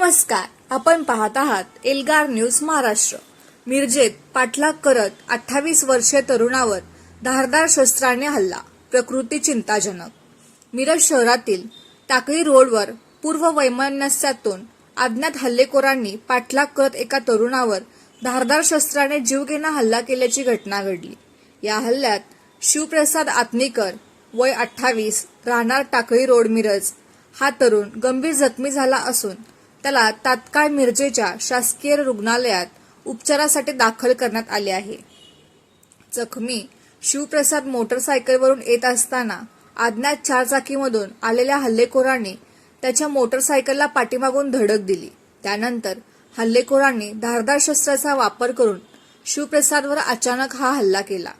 नमस्कार, आपण पाहत आहात एल्गार न्यूज महाराष्ट्र। मिरजेत पाठलाग करत 28 वर्षीय तरुणावर धारदार शस्त्राने हल्ला, प्रकृती चिंताजनक। मिरज शहरातील टाकळी रोडवर पूर्व वैमनस्यातून अज्ञात हल्लेखोरांनी पाठलाग करत एका तरुणावर धारदार शस्त्राने जीवघेणा हल्ला केल्याची घटना घडली। या हल्ल्यात शिवप्रसाद आतनीकर वय 28 राहणार टाकळी रोड मिरज हा तरुण गंभीर जखमी झाला असून त्याला तात्काळ मिरजेच्या शासकीय रुग्णालयात उपचारासाठी दाखल करण्यात आले आहे। जखमी शिवप्रसाद मोटरसायकलवरून येत असताना अज्ञात चारचाकीमधून आलेल्या हल्लेखोरांनी त्याच्या मोटरसायकलला पाठीमागून धडक दिली। त्यानंतर हल्लेखोरांनी धारदार शस्त्राचा वापर करून शिवप्रसादवर अचानक हा हल्ला केला।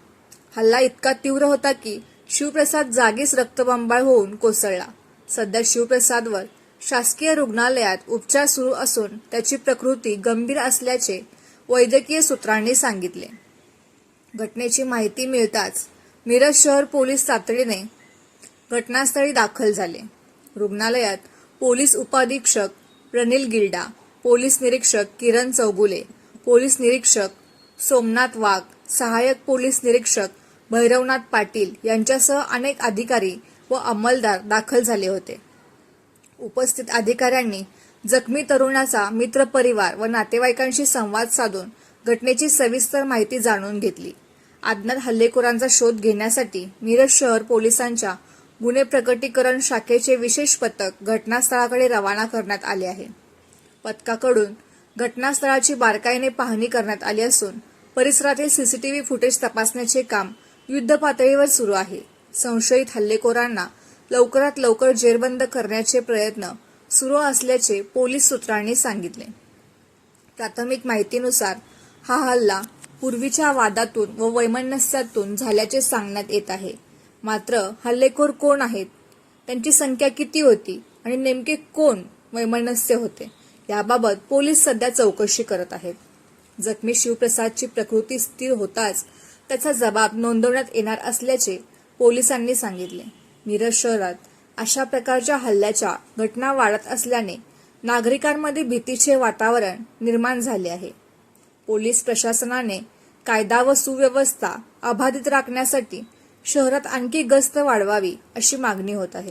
हल्ला इतका तीव्र होता की शिवप्रसाद जागीच रक्तबंबाळ होऊन कोसळला। सध्या शिवप्रसादवर शासकीय रुग्णालयात उपचार सुरू असून त्याची प्रकृती गंभीर असल्याचे वैद्यकीय सूत्रांनी सांगितले। घटनेची माहिती मिळताच मिरज शहर पोलीस तातडीने घटनास्थळी दाखल झाले। रुग्णालयात पोलीस उपाधीक्षक प्रनिल गिल्डा, पोलीस निरीक्षक किरण चौगुले, पोलीस निरीक्षक सोमनाथ वाघ, सहाय्यक पोलीस निरीक्षक भैरवनाथ पाटील यांच्यासह अनेक अधिकारी व अंमलदार दाखल झाले होते। उपस्थित अधिकाऱ्यांनी जखमी तरुणाचा मित्रपरिवार व नातेवाईकांशी संवाद साधून घटनेची सविस्तर माहिती जाणून घेतली। अज्ञात हल्लेखोरांचा शोध घेण्यासाठी मिरज शहर पोलिसांच्या गुन्हे प्रकटीकरण शाखेचे विशेष पथक घटनास्थळाकडे रवाना करण्यात आले आहे। पथकाकडून घटनास्थळाची बारकाईने पाहणी करण्यात आली असून परिसरातील सीसीटीव्ही फुटेज तपासण्याचे काम युद्धपातळीवर सुरू आहे। संशयित हल्लेखोरांना लवकरात लवकर जेरबंद करण्याचे प्रयत्न सुरू असल्याचे पोलीस सूत्रांनी सांगितले। प्राथमिक माहितीनुसार हा हल्ला पूर्वीच्या वादातून व वैमनस्यातून झाल्याचे सांगण्यात येत आहे। मात्र हल्लेखोर कोण आहेत, त्यांची संख्या किती होती आणि नेमके कोण वैमनस्य होते याबाबत पोलीस सध्या चौकशी करत आहेत। जखमी शिवप्रसादची प्रकृती स्थिर होताच त्याचा जबाब नोंदवण्यात येणार असल्याचे पोलिसांनी सांगितले। मिरज शहरात अशा प्रकारच्या हल्ल्याच्या घटना वाढत असल्याने नागरिकांमध्ये भीतीचे वातावरण निर्माण झाले आहे। पोलीस प्रशासनाने कायदा व सुव्यवस्था अबाधित राखण्यासाठी शहरात आणखी गस्त वाढवावी अशी मागणी होत आहे।